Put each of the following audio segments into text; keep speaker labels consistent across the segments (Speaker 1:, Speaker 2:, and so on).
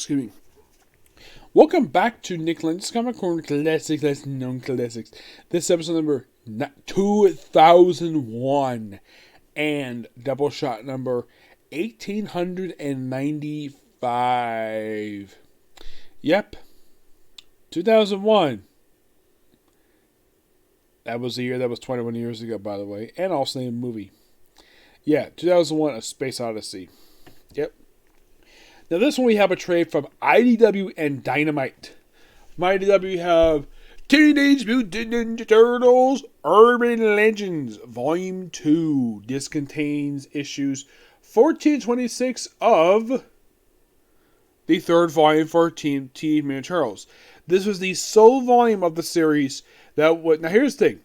Speaker 1: Excuse me. Welcome back to Nick Lenz Comic Corner Classics, Less Known Classics. This is episode number 2001 and Doubleshot number 1895. Yep. 2001. That was the year, that was 21 years ago, by the way. And also the movie. Yeah, 2001, A Space Odyssey. Yep. Now this one we have a trade from IDW and Dynamite. From IDW have Teenage Mutant Ninja Turtles Urban Legends Volume 2. This contains issues 14 and 26 of the third volume for Teenage Mutant Turtles. This was the sole volume of the series that would... Now here's the thing.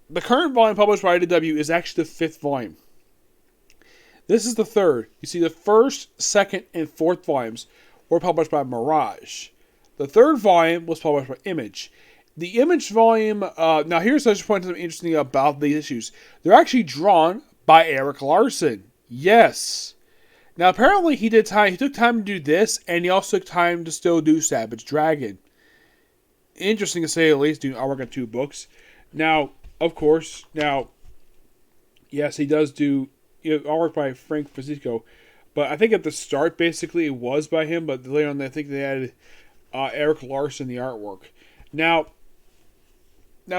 Speaker 1: The current volume published by IDW is actually the fifth volume. This is the third. You see, the first, second, and fourth volumes were published by Mirage. The third volume was published by Image. The Image volume... now, here's such point something interesting about these issues. They're actually drawn by Eric Larson. Yes. Now, apparently, he took time to do this, and he also took time to still do Savage Dragon. Interesting to say the least, doing artwork on two books. Now, of course, yes, he does do... artwork by Frank Francisco, but I think at the start, basically, it was by him, but later on, I think they added Eric Larson, the artwork. Now,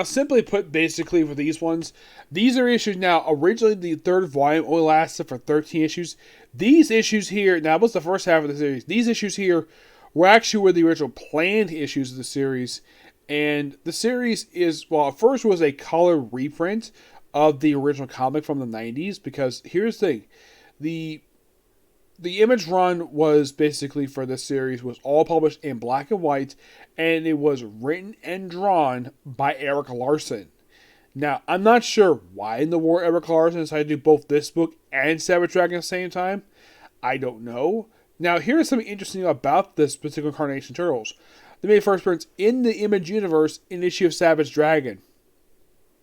Speaker 1: simply put, basically, for these ones, these are issues now. Originally, the third volume only lasted for 13 issues. These issues here, now, it was the first half of the series. These issues here were the original planned issues of the series, and the series is, well, at first was a color reprint of the original comic from the 90s, because here's the thing. The Image run was basically for this series was all published in black and white, and it was written and drawn by Eric Larson. Now, I'm not sure why in the world Eric Larson decided to do both this book and Savage Dragon at the same time. I don't know. Now, here's something interesting about this particular Carnation Turtles. They made first appearance in the Image universe in the issue of Savage Dragon.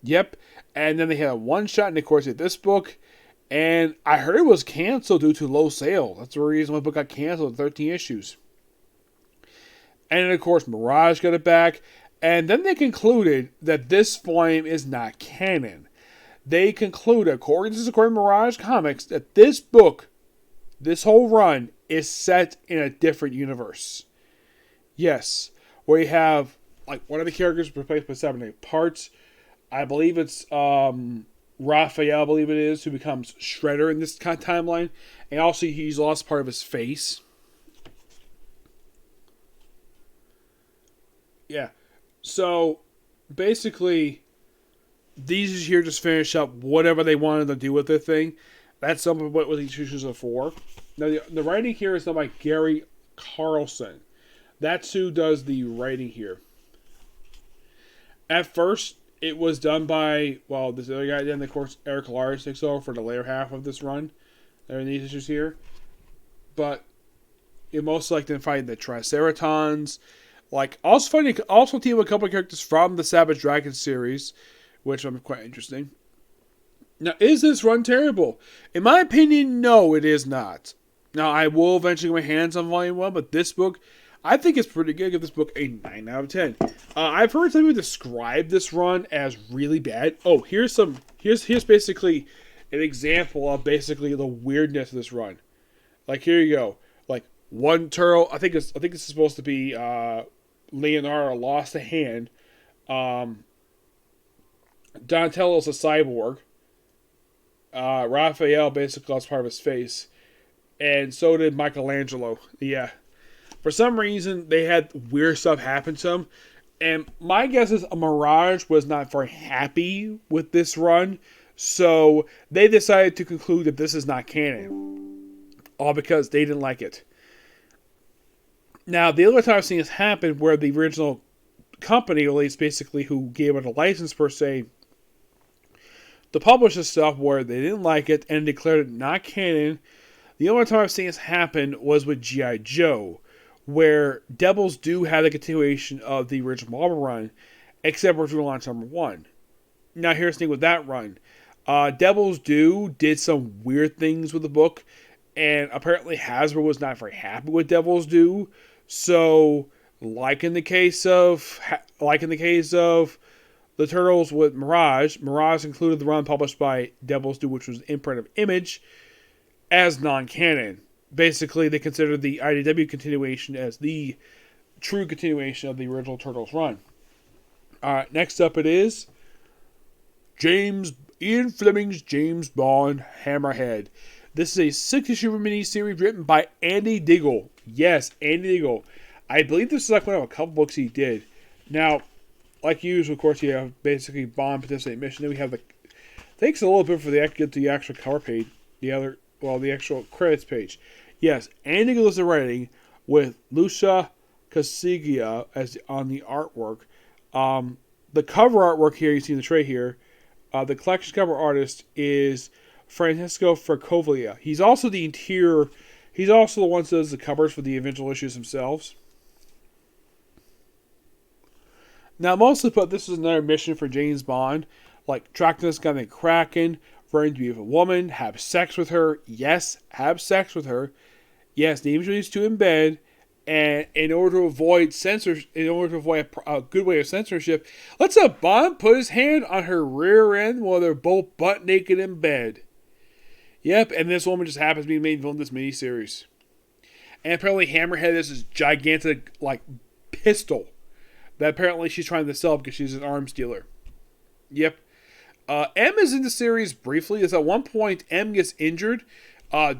Speaker 1: Yep. And then they had a one-shot, and of course, they had this book. And I heard it was canceled due to low sales. That's the reason why the book got canceled in 13 issues. And then, of course, Mirage got it back. And then they concluded that this volume is not canon. They concluded, according to Mirage Comics, that this book, this whole run, is set in a different universe. Yes. Where you have, like, one of the characters replaced by 7 8 parts. I believe it's Raphael, I believe it is, who becomes Shredder in this kind of timeline. And also, he's lost part of his face. Yeah. So, basically, these here just finish up whatever they wanted to do with the thing. That's some of what these issues are for. Now, the writing here is done by Gary Carlson. That's who does the writing here. At first, it was done by, well, this other guy. Then, of course, Eric Larson takes over for the later half of this run. There are these issues here. But it most likely fighting the Triceratons. Also team a couple of characters from the Savage Dragon series, which I'm quite interesting. Now, is this run terrible? In my opinion, no, it is not. Now, I will eventually get my hands on Volume 1, but this book, I think it's pretty good. I give this book a 9 out of 10. I've heard some people describe this run as really bad. Oh, here's basically an example of basically the weirdness of this run. Like, here you go. Like, one turtle, I think this is supposed to be Leonardo lost a hand. Donatello's a cyborg. Raphael basically lost part of his face. And so did Michelangelo. Yeah. For some reason, they had weird stuff happen to them. And my guess is Mirage was not very happy with this run. So they decided to conclude that this is not canon. All because they didn't like it. Now, the other time I've seen this happen where the original company, or at least basically who gave it a license per se, to publish this stuff where they didn't like it and declared it not canon. The only time I've seen this happen was with G.I. Joe, where Devil's Due had a continuation of the original Marvel run, except for Relaunch number 1. Now, here's the thing with that run. Devil's Due did some weird things with the book, And apparently Hasbro was not very happy with Devil's Due. So, like in the case of the Turtles with Mirage included the run published by Devil's Due, which was an imprint of Image, as non-canon. Basically, they considered the IDW continuation as the true continuation of the original Turtles run. Alright, next up it is Ian Fleming's James Bond Hammerhead. This is a 6-issue miniseries written by Andy Diggle. Yes, Andy Diggle. I believe this is like one of a couple books he did. Now, like usual, of course, you have basically Bond participate mission. Then we have the... Takes a little bit for the get the actual cover page. The actual credits page. Yes, Andy Diggle is the writing with Lucia Casiglia as on the artwork. The cover artwork here, you see in the tray here, the collection cover artist is Francesco Fracovia. He's also the one that does the covers for the individual issues themselves. Now, mostly put, this is another mission for James Bond. Like, track this guy named Kraken, learn to be with a woman, have sex with her. Yes, have sex with her. Yes, name these two in bed. And in order to avoid a good way of censorship, let's have Bond put his hand on her rear end while they're both butt naked in bed. Yep, and this woman just happens to be the main villain of this miniseries. And apparently Hammerhead is this gigantic, like, pistol that apparently she's trying to sell because she's an arms dealer. Yep. M is in the series briefly. Is at one point M gets injured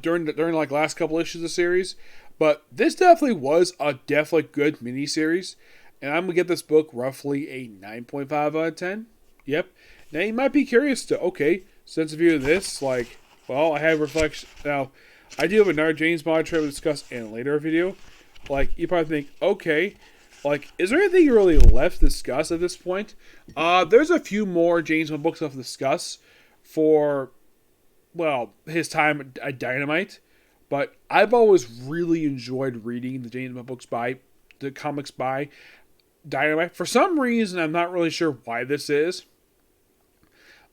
Speaker 1: during like last couple issues of the series. But this definitely was a definitely good miniseries. And I'm going to give this book roughly a 9.5 out of 10. Yep. Now you might be curious to, okay, since view of this, like, well, I have reflection. Now, I do have another James Bond trailer to discuss in a later video. Like, you probably think, okay, like, is there anything you really left to discuss at this point? There's a few more James Bond books left to discuss for, well, his time at Dynamite. But I've always really enjoyed reading the James Bond books the comics by Dynamite. For some reason, I'm not really sure why this is.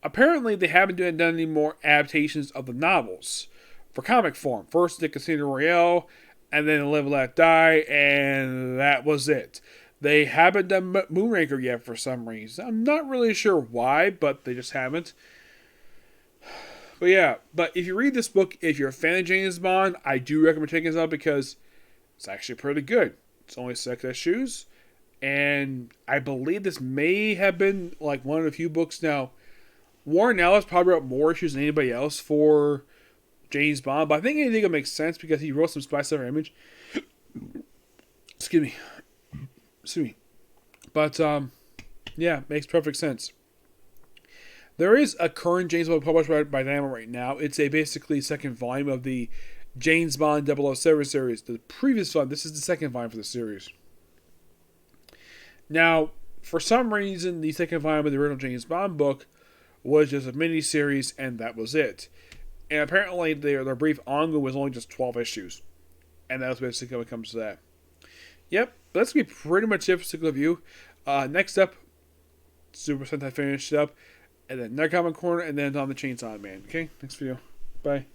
Speaker 1: Apparently, they haven't done any more adaptations of the novels for comic form. First, the Casino Royale, and then Live and Let Die, and that was it. They haven't done Moonraker yet for some reason. I'm not really sure why, but they just haven't. But yeah, but if you read this book, if you're a fan of James Bond, I do recommend checking this out because it's actually pretty good. It's only 6 issues, and I believe this may have been like one of the few books. Now, Warren Ellis probably wrote more issues than anybody else for James Bond, but I think anything will make sense because he wrote some Spy Cipher Image. Excuse me. But, yeah, makes perfect sense. There is a current James Bond published by Dynamite right now. It's a basically second volume of the James Bond 007 series. The previous one, this is the second volume for the series. Now, for some reason, the second volume of the original James Bond book was just a mini-series, and that was it. And apparently, their brief ongoing was only just 12 issues. And that was basically what comes to that. Yep, that's going to be pretty much it for Cyclical Review. Next up, Super Sentai finished up. And then Narcomic Corner, and then on the Chainsaw Man. Okay, next video. Bye.